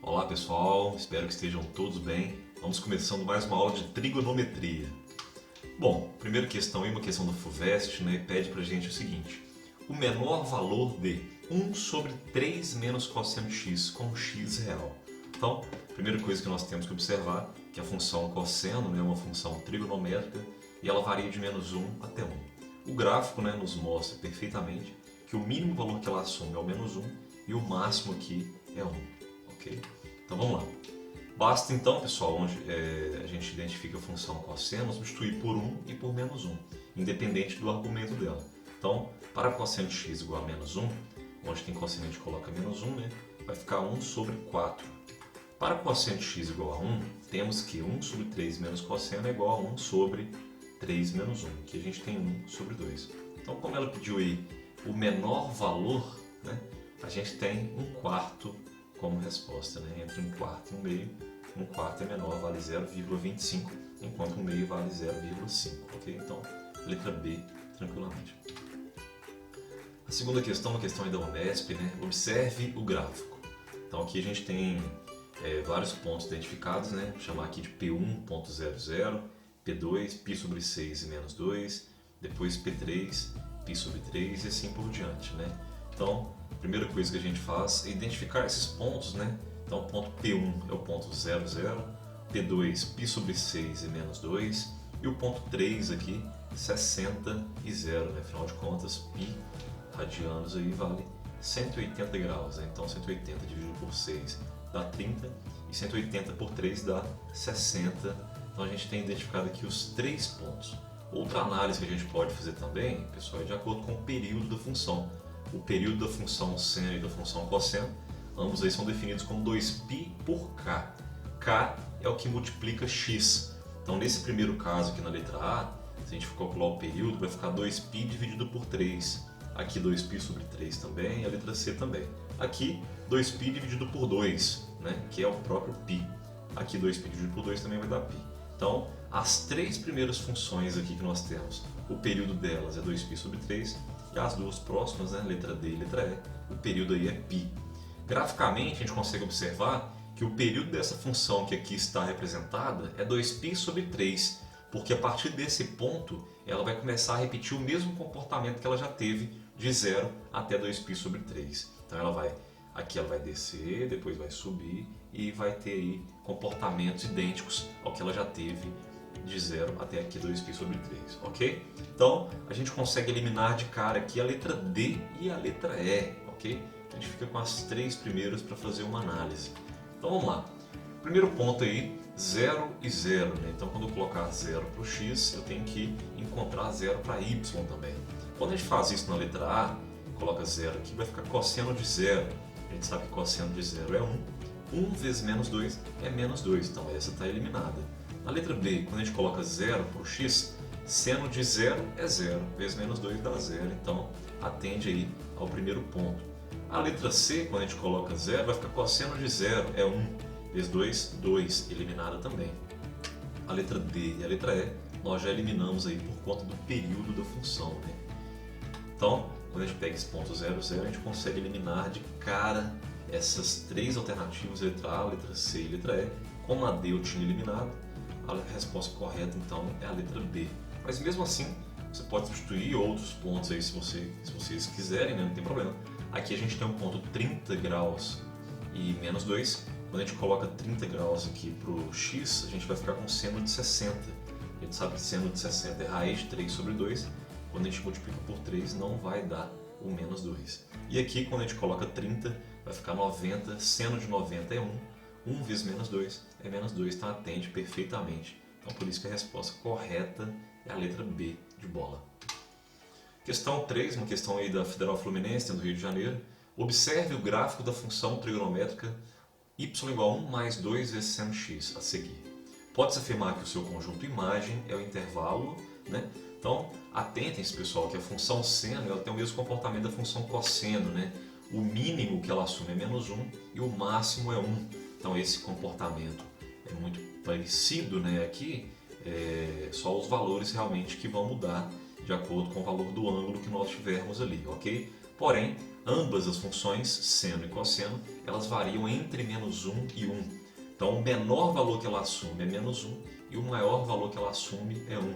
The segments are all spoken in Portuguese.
Olá pessoal, espero que estejam todos bem. Vamos começando mais uma aula de trigonometria. Bom, primeira questão aí, uma questão do FUVEST, pede pra gente o seguinte: o menor valor de 1 sobre 3 menos cosseno de x com x real. Então, a primeira coisa que nós temos que observar é que a função cosseno é uma função trigonométrica e ela varia de menos 1 até 1. O gráfico nos mostra perfeitamente que o mínimo valor que ela assume é o menos 1 e o máximo aqui é 1. Ok? Então vamos lá. Basta então, pessoal, onde a gente identifica a função cosseno, substituir por 1 e por menos 1, independente do argumento dela. Então, para cosseno de x igual a menos 1, onde tem cosseno a gente coloca menos 1, vai ficar 1 sobre 4. Para cosseno de x igual a 1, temos que 1 sobre 3 menos cosseno é igual a 1 sobre 3 menos 1, que a gente tem 1 sobre 2. Então, como ela pediu aí o menor valor, a gente tem 1/4 como resposta, entre 1/4 e 1/2. 1/4 é menor, vale 0,25, enquanto 1/2 vale 0,5. Ok? Então, letra B, tranquilamente. A segunda questão, uma questão aí da Unesp, observe o gráfico. Então aqui a gente tem vários pontos identificados, vou chamar aqui de P1.00, P2, π sobre 6 e menos 2, depois P3, π sobre 3 e assim por diante. Então, a primeira coisa que a gente faz é identificar esses pontos, Então, o ponto P1 é o ponto 00, P2, π sobre 6 e menos 2, e o ponto 3 aqui, 60 e 0, Afinal de contas, π radianos aí vale 180 graus, Então, 180 dividido por 6 dá 30, e 180 por 3 dá 60. Então, a gente tem identificado aqui os 3 pontos. Outra análise que a gente pode fazer também, pessoal, é de acordo com o período da função. O período da função seno e da função cosseno, ambos aí são definidos como 2π por k. K é o que multiplica x. Então, nesse primeiro caso aqui na letra A, se a gente for calcular o período, vai ficar 2π dividido por 3. Aqui 2π sobre 3 também, e a letra C também. Aqui 2π dividido por 2, que é o próprio π. Aqui 2π dividido por 2 também vai dar π. Então, as 3 primeiras funções aqui que nós temos, o período delas é 2π sobre 3, e as duas próximas, letra D e letra E, o período aí é π. Graficamente, a gente consegue observar que o período dessa função que aqui está representada é 2π sobre 3, porque a partir desse ponto ela vai começar a repetir o mesmo comportamento que ela já teve de 0 até 2π sobre 3. Então aqui ela vai descer, depois vai subir e vai ter aí comportamentos idênticos ao que ela já teve de 0 até aqui 2π sobre 3, ok? Então a gente consegue eliminar de cara aqui a letra D e a letra E, ok? A gente fica com as 3 primeiras para fazer uma análise. Então vamos lá. Primeiro ponto aí, 0 e 0. Então quando eu colocar 0 para o x, eu tenho que encontrar 0 para y também. Quando a gente faz isso na letra A, coloca 0 aqui, vai ficar cosseno de 0. A gente sabe que cosseno de 0 é 1. 1 vezes menos 2 é menos 2, então essa está eliminada. Na letra B, quando a gente coloca 0 para o x, seno de 0 é 0, vezes menos 2 dá 0, então atende aí ao primeiro ponto. A letra C, quando a gente coloca 0, vai ficar cosseno de 0 é 1, vezes 2, 2, eliminada também. A letra D e a letra E, nós já eliminamos aí por conta do período da função. Então, quando a gente pega esse ponto 0, 0, a gente consegue eliminar de cara essas 3 alternativas, letra A, letra C e letra E. Como a D eu tinha eliminado, a resposta correta então é a letra B. Mas mesmo assim, você pode substituir outros pontos aí se vocês quiserem, não tem problema. Aqui a gente tem um ponto 30 graus e menos 2. Quando a gente coloca 30 graus aqui para o x, a gente vai ficar com seno de 60. A gente sabe que seno de 60 é raiz de 3 sobre 2. Quando a gente multiplica por 3, não vai dar o menos 2. E aqui, quando a gente coloca 30, vai ficar 90. Seno de 90 é 1. 1 vezes menos 2 é menos 2, então atende perfeitamente. Então, por isso que a resposta correta é a letra B de bola. Questão 3, uma questão aí da Federal Fluminense, do Rio de Janeiro. Observe o gráfico da função trigonométrica y igual a 1 mais 2 vezes seno x a seguir. Pode-se afirmar que o seu conjunto imagem é o intervalo, Então, atentem-se, pessoal, que a função seno ela tem o mesmo comportamento da função cosseno, O mínimo que ela assume é menos 1 e o máximo é 1. Então, esse comportamento é muito parecido, Aqui, só os valores realmente que vão mudar de acordo com o valor do ângulo que nós tivermos ali, ok? Porém, ambas as funções, seno e cosseno, elas variam entre -1 e 1. Então, o menor valor que ela assume é -1 e o maior valor que ela assume é 1.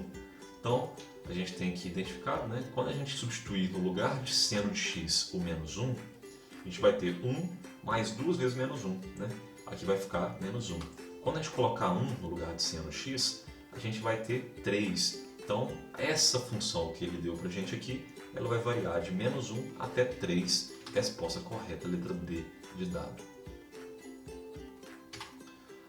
Então, a gente tem que identificar, né? Quando a gente substituir no lugar de seno de x o -1, a gente vai ter 1 mais 2 vezes -1. Né? Aqui vai ficar -1. Quando a gente colocar 1 no lugar de seno x, a gente vai ter 3. Então, essa função que ele deu para a gente aqui, ela vai variar de -1 até 3. Resposta correta, letra B de dado.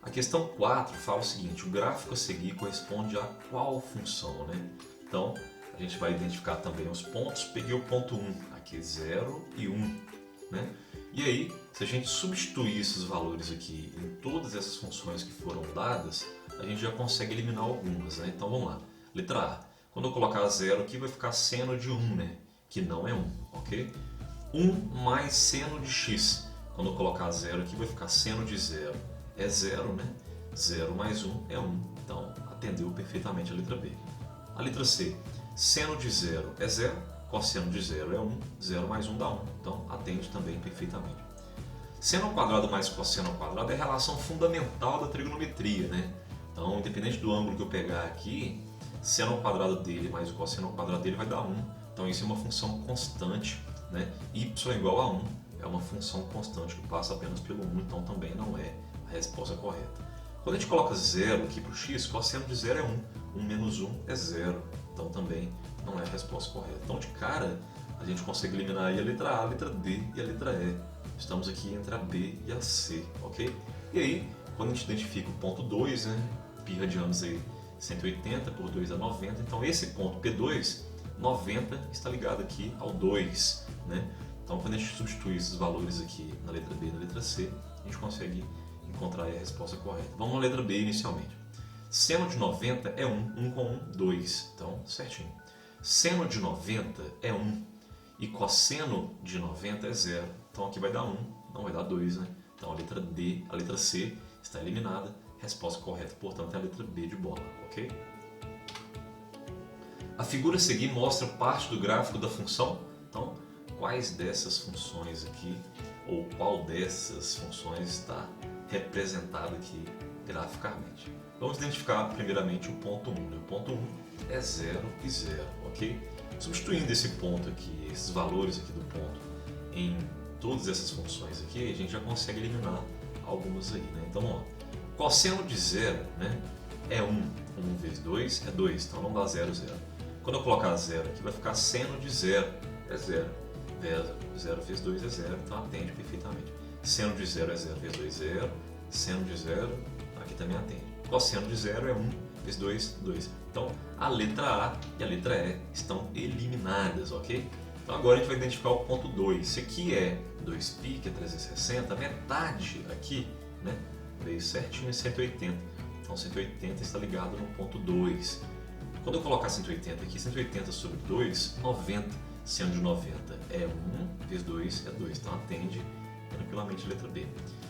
A questão 4 fala o seguinte: o gráfico a seguir corresponde a qual função? Né? Então, a gente vai identificar também os pontos. Peguei o ponto 1, aqui 0 e 1. Né? E aí, se a gente substituir esses valores aqui em todas essas funções que foram dadas, a gente já consegue eliminar algumas. Né? Então, vamos lá. Letra A. Quando eu colocar 0 aqui, vai ficar seno de 1, né? Que não é 1, ok? 1 mais seno de x. Quando eu colocar 0 aqui, vai ficar seno de 0. É 0, né? 0 mais 1 é 1. Então, atendeu perfeitamente a letra B. A letra C. Seno de 0 é 0, cosseno de 0 é 1, 0 mais 1 dá 1. Então, atende também perfeitamente. Seno ao quadrado mais cosseno ao quadrado é a relação fundamental da trigonometria, né? Então, independente do ângulo que eu pegar aqui, seno ao quadrado dele mais o cosseno ao quadrado dele vai dar 1. Então, isso é uma função constante, né? Y é igual a 1 é uma função constante que passa apenas pelo 1, então também não é a resposta correta. Quando a gente coloca 0 aqui para o x, cosseno de 0 é 1. 1 menos 1 é 0. Então também não é a resposta correta. Então de cara a gente consegue eliminar aí a letra A, a letra D e a letra E. Estamos aqui entre a B e a C, ok? E aí, quando a gente identifica o ponto 2, né? Π radianos aí 180 por 2 é 90. Então esse ponto P2, 90 está ligado aqui ao 2, né? Então quando a gente substitui esses valores aqui na letra B e na letra C, a gente consegue encontrar aí a resposta correta. Vamos na letra B inicialmente. Seno de 90 é 1, 1 com 1, 2. Então, certinho. Seno de 90 é 1 e cosseno de 90 é 0. Então aqui vai dar 1, não vai dar 2, né? Então a letra D, a letra C está eliminada. Resposta correta, portanto, é a letra B de bola, ok? A figura a seguir mostra parte do gráfico da função. Então, quais dessas funções aqui, ou qual dessas funções está representado aqui graficamente? Vamos identificar primeiramente o ponto 1. O ponto 1 é 0 e 0, ok? Substituindo esse ponto aqui, esses valores aqui do ponto, em todas essas funções aqui, a gente já consegue eliminar algumas aí, né? Então, ó, cosseno de 0, né, é 1. 1 vezes 2 é 2, então não dá 0, 0. Quando eu colocar 0 aqui, vai ficar seno de 0, é 0. 0 vezes 2 é 0, então atende perfeitamente. Seno de 0 é 0 vezes 2 é 0. Seno de 0, aqui também atende. Cosseno de 0 é 1 vezes 2, 2. Então, a letra A e a letra E estão eliminadas, ok? Então, agora a gente vai identificar o ponto 2. Esse aqui é 2π, que é 360. A metade aqui, né, veio certinho em 180. Então, 180 está ligado no ponto 2. Quando eu colocar 180 aqui, 180 sobre 2, 90. Seno de 90 é 1 vezes 2 é 2. Então, atende tranquilamente a letra B.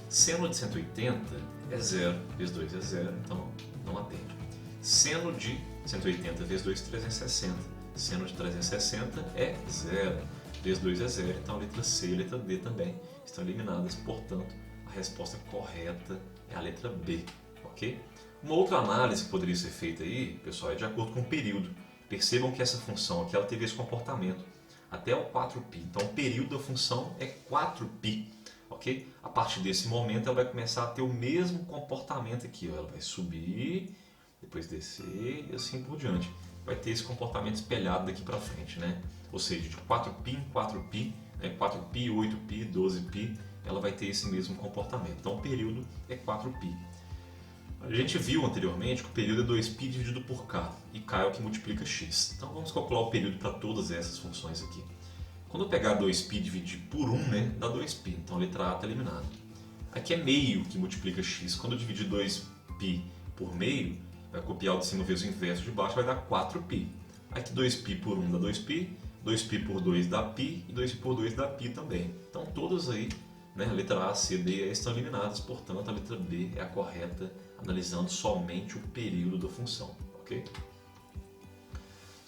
Seno de 180 é 0 vezes 2 é 0, então não atende. Seno de 180 vezes 2 é 360. Seno de 360 é 0 vezes 2 é 0, então a letra C e a letra D também estão eliminadas, portanto a resposta correta é a letra B, ok? Uma outra análise que poderia ser feita aí, pessoal, é de acordo com o período. Percebam que essa função aqui ela teve esse comportamento até o 4π, então o período da função é 4π. Okay? A partir desse momento ela vai começar a ter o mesmo comportamento aqui, ó. Ela vai subir, depois descer e assim por diante. Vai ter esse comportamento espelhado daqui para frente, né? Ou seja, de 4π em 4π, né? 4π, 8π, 12π, ela vai ter esse mesmo comportamento. Então o período é 4π. A gente viu anteriormente que o período é 2π dividido por k, e k é o que multiplica x. Então vamos calcular o período para todas essas funções aqui. Quando eu pegar 2π e dividir por 1, né, dá 2π, então a letra A está eliminada. Aqui é meio que multiplica x. Quando eu dividir 2π por meio, vai copiar o de cima vezes o inverso de baixo, vai dar 4π. Aqui 2π por 1 dá 2π, 2π por 2 dá π, e 2π por 2 dá π também. Então todas aí, né, a letra A, C, D e E estão eliminadas, portanto a letra B é a correta, analisando somente o período da função, ok?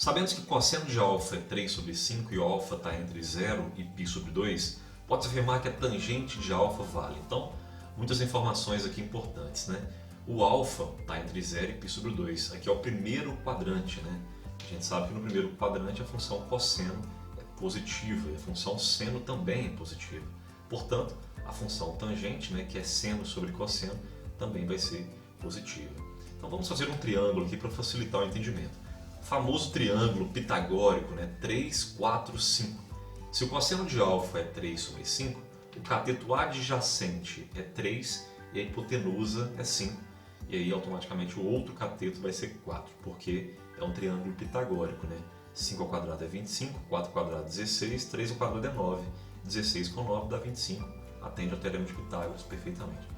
Sabendo que cosseno de alfa é 3 sobre 5 e o alfa está entre 0 e π sobre 2, pode-se afirmar que a tangente de alfa vale. Então, muitas informações aqui importantes, né? O alfa está entre 0 e π sobre 2. Aqui é o primeiro quadrante, né? A gente sabe que no primeiro quadrante a função cosseno é positiva e a função seno também é positiva. Portanto, a função tangente, né, que é seno sobre cosseno, também vai ser positiva. Então vamos fazer um triângulo aqui para facilitar o entendimento. O famoso triângulo pitagórico, né, 3, 4, 5. Se o cosseno de alfa é 3 sobre 5, o cateto adjacente é 3 e a hipotenusa é 5. E aí automaticamente o outro cateto vai ser 4, porque é um triângulo pitagórico, né? 5 ao quadrado é 25, 4 ao quadrado é 16, 3 ao quadrado é 9, 16 com 9 dá 25, atende ao teorema de Pitágoras perfeitamente.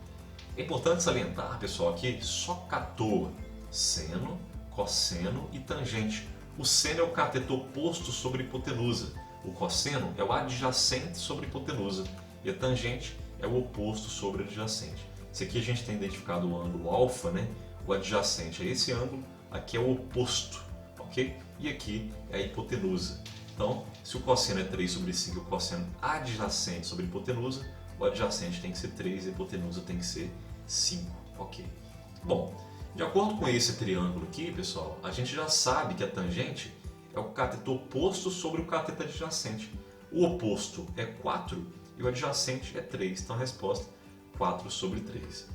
É importante salientar, pessoal, que só catou seno, cosseno e tangente. O seno é o cateto oposto sobre a hipotenusa, o cosseno é o adjacente sobre a hipotenusa e a tangente é o oposto sobre a adjacente. Esse aqui a gente tem identificado o ângulo alfa, né? O adjacente é esse ângulo, aqui é o oposto, ok? E aqui é a hipotenusa. Então, se o cosseno é 3 sobre 5 e o cosseno adjacente sobre a hipotenusa, o adjacente tem que ser 3 e a hipotenusa tem que ser 5, ok? Bom, de acordo com esse triângulo aqui, pessoal, a gente já sabe que a tangente é o cateto oposto sobre o cateto adjacente. O oposto é 4 e o adjacente é 3, então a resposta é 4 sobre 3.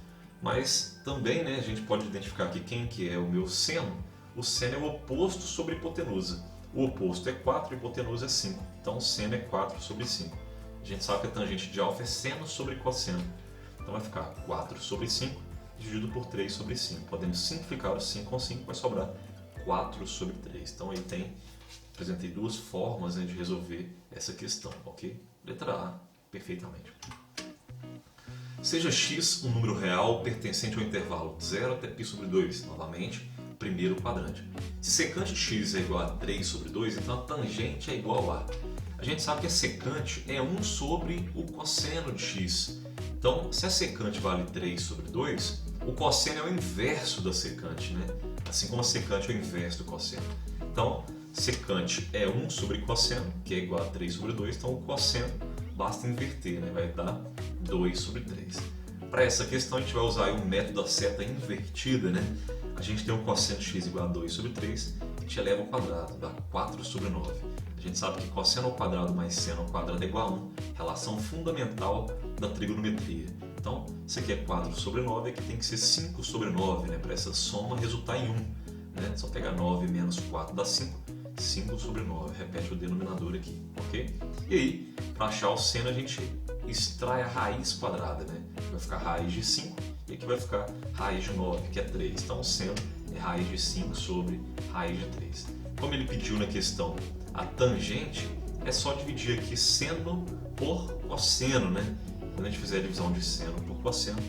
Mas também, né, a gente pode identificar aqui quem que é o meu seno. O seno é o oposto sobre a hipotenusa. O oposto é 4 e a hipotenusa é 5. Então o seno é 4 sobre 5. A gente sabe que a tangente de alfa é seno sobre cosseno. Então vai ficar 4 sobre 5 dividido por 3 sobre 5. Podemos simplificar o 5 com 5, vai sobrar 4 sobre 3. Então aí apresentei duas formas, né, de resolver essa questão, ok? Letra A, perfeitamente. Seja x um número real pertencente ao intervalo 0 até π sobre 2, novamente, primeiro quadrante. Se secante de x é igual a 3 sobre 2, então a tangente é igual a... A gente sabe que a secante é 1 sobre o cosseno de x. Então, se a secante vale 3 sobre 2, o cosseno é o inverso da secante, né? Assim como a secante é o inverso do cosseno. Então, secante é 1 sobre cosseno, que é igual a 3 sobre 2, então o cosseno basta inverter, né? Vai dar 2 sobre 3. Para essa questão a gente vai usar o método da seta invertida, né? A gente tem um cosseno de x igual a 2 sobre 3, a gente eleva ao quadrado, dá 4 sobre 9. A gente sabe que cosseno ao quadrado mais seno ao quadrado é igual a 1, relação fundamental da trigonometria. Então, isso aqui é 4 sobre 9, aqui tem que ser 5 sobre 9, né? Para essa soma resultar em 1. Né? Só pegar 9 menos 4 dá 5, 5 sobre 9, repete o denominador aqui, ok? E aí, para achar o seno, a gente extrai a raiz quadrada, né? Vai ficar raiz de 5 e aqui vai ficar raiz de 9, que é 3. Então, o seno é raiz de 5 sobre raiz de 3. Como ele pediu na questão a tangente, é só dividir aqui seno por cosseno, né? Quando a gente fizer a divisão de seno por cosseno,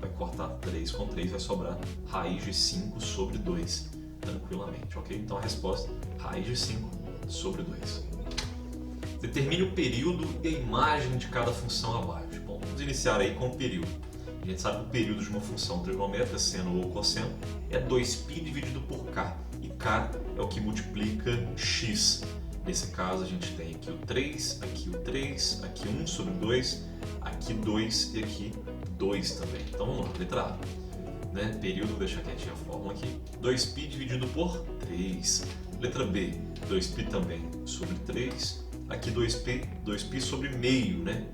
vai cortar 3 com 3, vai sobrar raiz de 5 sobre 2, tranquilamente, ok? Então a resposta, raiz de 5 sobre 2. Determine o período e a imagem de cada função abaixo. Bom, vamos iniciar aí com o período. A gente sabe que o período de uma função trigonométrica, seno ou cosseno, é 2π dividido por k. E k é o que multiplica x. Nesse caso a gente tem aqui o 3, aqui o 3, aqui 1 sobre 2, aqui 2 e aqui 2 também. Então vamos lá, letra A. Né? Período, vou deixar quietinha a fórmula aqui. 2π dividido por 3. Letra B, 2π também sobre 3. Aqui 2π sobre meio, né?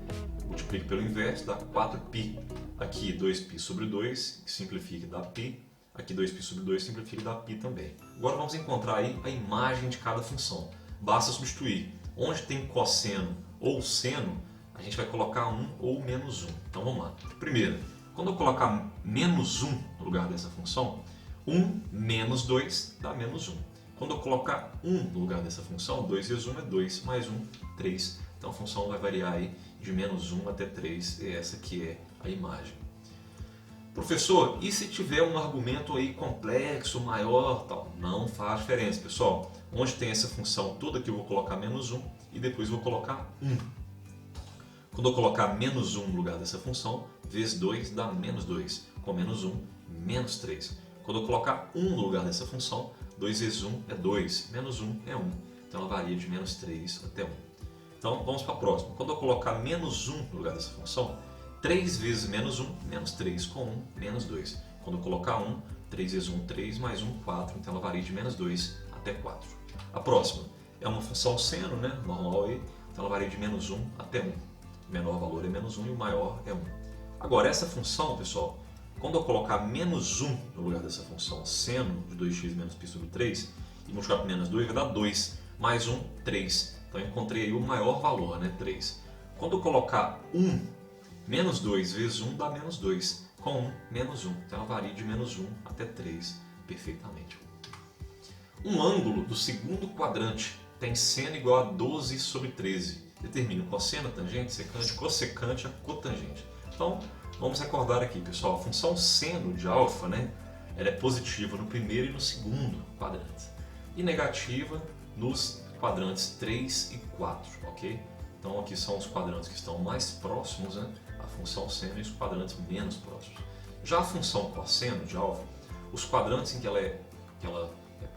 Multiplica pelo inverso, dá 4π. Aqui 2π sobre 2, que simplifica e dá π. Aqui 2π sobre 2 simplifica e dá π também. Agora vamos encontrar aí a imagem de cada função. Basta substituir. Onde tem cosseno ou seno, a gente vai colocar 1 ou menos 1. Então vamos lá. Primeiro, quando eu colocar menos 1 no lugar dessa função, 1 menos 2 dá menos 1. Quando eu colocar 1 no lugar dessa função, 2 vezes 1 é 2, mais 1, 3. Então a função vai variar aí de menos 1 até 3, e essa que é a imagem. Professor, e se tiver um argumento aí complexo, maior, tal? Não faz diferença, pessoal. Onde tem essa função toda aqui eu vou colocar menos 1 e depois vou colocar 1. Quando eu colocar menos 1 no lugar dessa função, vezes 2 dá menos 2. Com menos 1, menos 3. Quando eu colocar 1 no lugar dessa função, 2 vezes 1 é 2, menos 1 é 1. Então ela varia de menos 3 até 1. Então vamos para a próxima. Quando eu colocar menos 1 no lugar dessa função, 3 vezes menos 1, menos 3 com 1, menos 2. Quando eu colocar 1, 3 vezes 1, 3, mais 1, 4. Então ela varia de menos 2 até 4. A próxima é uma função seno, né? Normal aí. Então ela varia de menos 1 até 1. O menor valor é menos 1 e o maior é 1. Agora essa função, pessoal, quando eu colocar menos 1 no lugar dessa função seno de 2x menos π sobre 3 e multiplicar por menos 2, vai dar 2. Mais 1, 3. Então eu encontrei aí o maior valor, né? 3. Quando eu colocar 1, menos 2 vezes 1 dá menos 2. Com 1, menos 1. Então ela varia de menos 1 até 3 perfeitamente. Um ângulo do segundo quadrante tem seno igual a 12 sobre 13. Determine o cosseno, a tangente, secante, cossecante, a cotangente. Então, vamos recordar aqui, pessoal, a função seno de alfa, né, ela é positiva no primeiro e no segundo quadrantes e negativa nos quadrantes 3 e 4, ok? Então aqui são os quadrantes que estão mais próximos, né, a função seno, e os quadrantes menos próximos. Já a função cosseno de alfa, os quadrantes em que ela é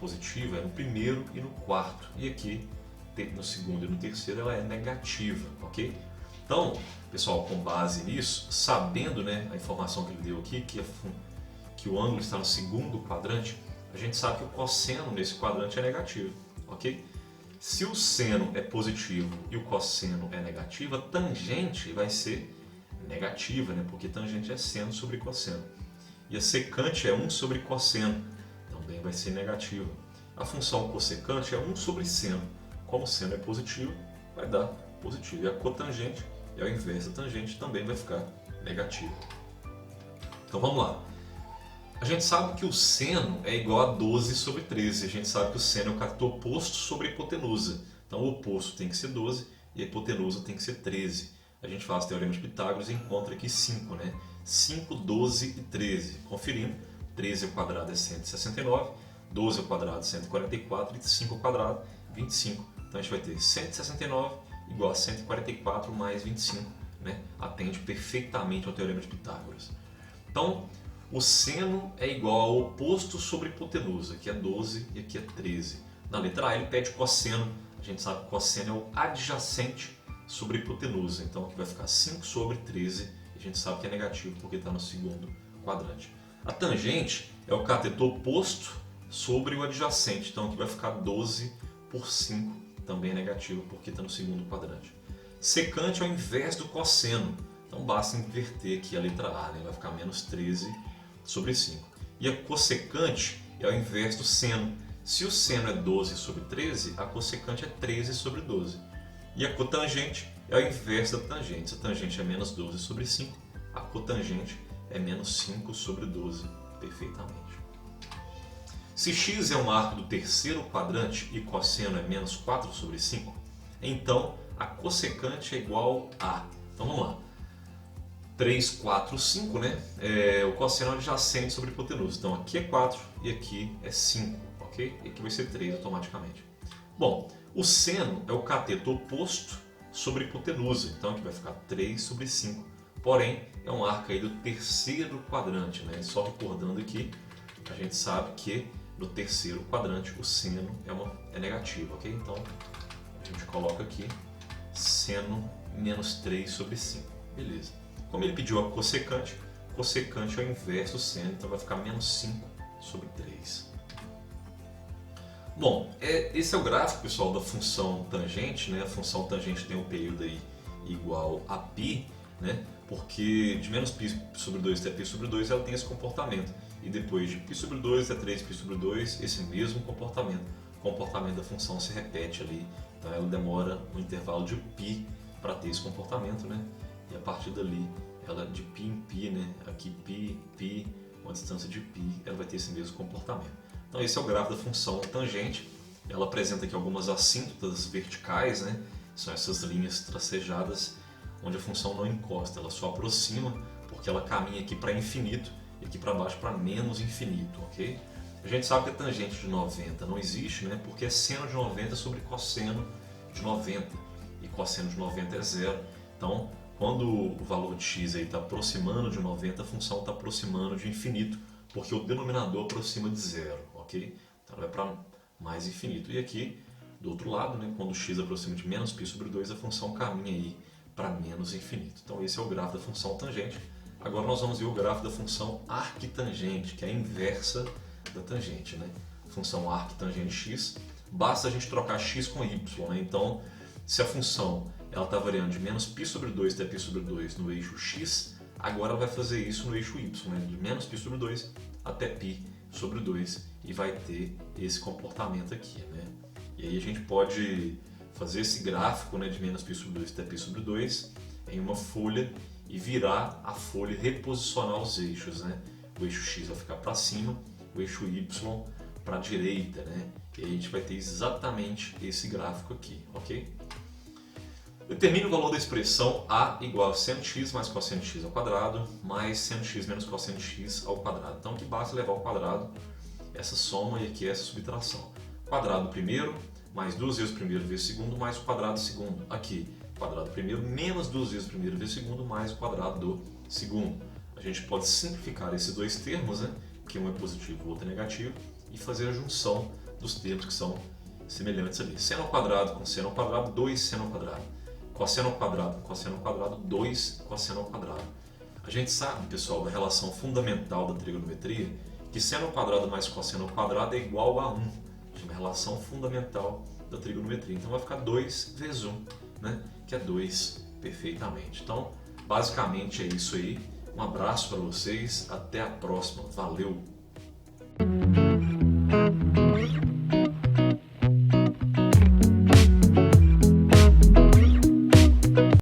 positiva é no primeiro e no quarto, e aqui no segundo e no terceiro ela é negativa, ok? Então, pessoal, com base nisso, sabendo, né, a informação que ele deu aqui, que o ângulo está no segundo quadrante, a gente sabe que o cosseno nesse quadrante é negativo, ok? Se o seno é positivo e o cosseno é negativo, a tangente vai ser negativa, né, porque tangente é seno sobre cosseno. E a secante é 1 sobre cosseno, também vai ser negativa. A função cossecante é 1 sobre seno. Como o seno é positivo, vai dar positivo. E a cotangente, e ao invés da tangente, também vai ficar negativa. Então vamos lá. A gente sabe que o seno é igual a 12 sobre 13. A gente sabe que o seno é o cateto oposto sobre a hipotenusa. Então o oposto tem que ser 12 e a hipotenusa tem que ser 13. A gente faz o teorema de Pitágoras e encontra aqui 5, né? 5, 12 e 13. Conferindo, 13 ao quadrado é 169, 12 ao quadrado é 144 e 5 ao quadrado 25. Então a gente vai ter 169 igual a 144 mais 25, né? Atende perfeitamente ao teorema de Pitágoras. Então, o seno é igual ao oposto sobre hipotenusa, aqui é 12 e aqui é 13. Na letra A ele pede cosseno, a gente sabe que cosseno é o adjacente sobre hipotenusa, então aqui vai ficar 5 sobre 13, e a gente sabe que é negativo porque está no segundo quadrante. A tangente é o cateto oposto sobre o adjacente, então aqui vai ficar 12 por 5, também é negativo porque está no segundo quadrante. Secante é o inverso do cosseno, então basta inverter aqui a letra A, né? Vai ficar menos 13 sobre 5. E a cossecante é o inverso do seno. Se o seno é 12 sobre 13, a cossecante é 13 sobre 12. E a cotangente é o inverso da tangente. Se a tangente é menos 12 sobre 5, a cotangente é menos 5 sobre 12, perfeitamente. Se x é um arco do terceiro quadrante e cosseno é menos 4 sobre 5, então a cossecante é igual a... Então vamos lá. 3, 4, 5, né? O cosseno é adjacente sobre a hipotenusa. Então aqui é 4 e aqui é 5, ok? E aqui vai ser 3 automaticamente. Bom, o seno é o cateto oposto sobre a hipotenusa. Então aqui vai ficar 3 sobre 5. Porém, é um arco aí do terceiro quadrante, né? Só recordando aqui, a gente sabe que no terceiro quadrante o seno é negativo, ok? Então a gente coloca aqui seno menos 3 sobre 5. Beleza. Como ele pediu a cossecante é o inverso do seno, então vai ficar menos 5 sobre 3. Bom, esse é o gráfico, pessoal, da função tangente, né? A função tangente tem um período aí igual a π, né? Porque de menos π sobre 2 até π sobre 2 ela tem esse comportamento. E depois de π sobre 2 até 3π sobre 2, esse mesmo comportamento. O comportamento da função se repete ali, então ela demora um intervalo de π para ter esse comportamento, né? E a partir dali, ela de π em π, né? Aqui π, uma distância de π, ela vai ter esse mesmo comportamento. Então esse é o gráfico da função tangente. Ela apresenta aqui algumas assíntotas verticais, né? São essas linhas tracejadas onde a função não encosta, ela só aproxima porque ela caminha aqui para infinito e aqui para baixo para menos infinito, ok? A gente sabe que a tangente de 90 não existe, né? Porque é seno de 90 sobre cosseno de 90 e cosseno de 90 é zero. Então, quando o valor de x está aproximando de 90, a função está aproximando de infinito, porque o denominador aproxima de zero, ok? Então ela vai para mais infinito. E aqui, do outro lado, né, quando x aproxima de menos π sobre 2, a função caminha aí para menos infinito. Então esse é o grafo da função tangente. Agora nós vamos ver o grafo da função arquitangente, que é a inversa da tangente, né? Função arquitangente x, basta a gente trocar x com y, né? Então, se a função está variando de menos π sobre 2 até π sobre 2 no eixo x, agora ela vai fazer isso no eixo y, né? De menos π sobre 2 até π sobre 2, e vai ter esse comportamento aqui, né? E aí a gente pode fazer esse gráfico, né, de menos π sobre 2 até π sobre 2 em uma folha e virar a folha e reposicionar os eixos, né? O eixo x vai ficar para cima, o eixo y para a direita, né? E aí a gente vai ter exatamente esse gráfico aqui, ok? Determine o valor da expressão a igual a seno x mais cosseno x ao quadrado mais seno x menos cosseno x ao quadrado. Então aqui basta levar ao quadrado essa soma e aqui essa subtração. Quadrado primeiro mais 2 vezes o primeiro vezes o segundo mais o quadrado segundo. Aqui, quadrado primeiro menos 2 vezes o primeiro vezes o segundo mais o quadrado do segundo. A gente pode simplificar esses dois termos, né? Que um é positivo e o outro é negativo, e fazer a junção dos termos que são semelhantes ali. Seno ao quadrado com seno ao quadrado, 2 seno ao quadrado. Cosseno ao quadrado com cosseno ao quadrado, 2 cosseno ao quadrado. A gente sabe, pessoal, da relação fundamental da trigonometria, que seno ao quadrado mais cosseno ao quadrado é igual a 1. É uma relação fundamental da trigonometria. Então vai ficar 2 vezes 1, né? Que é 2 perfeitamente. Então, basicamente é isso aí. Um abraço para vocês, até a próxima. Valeu!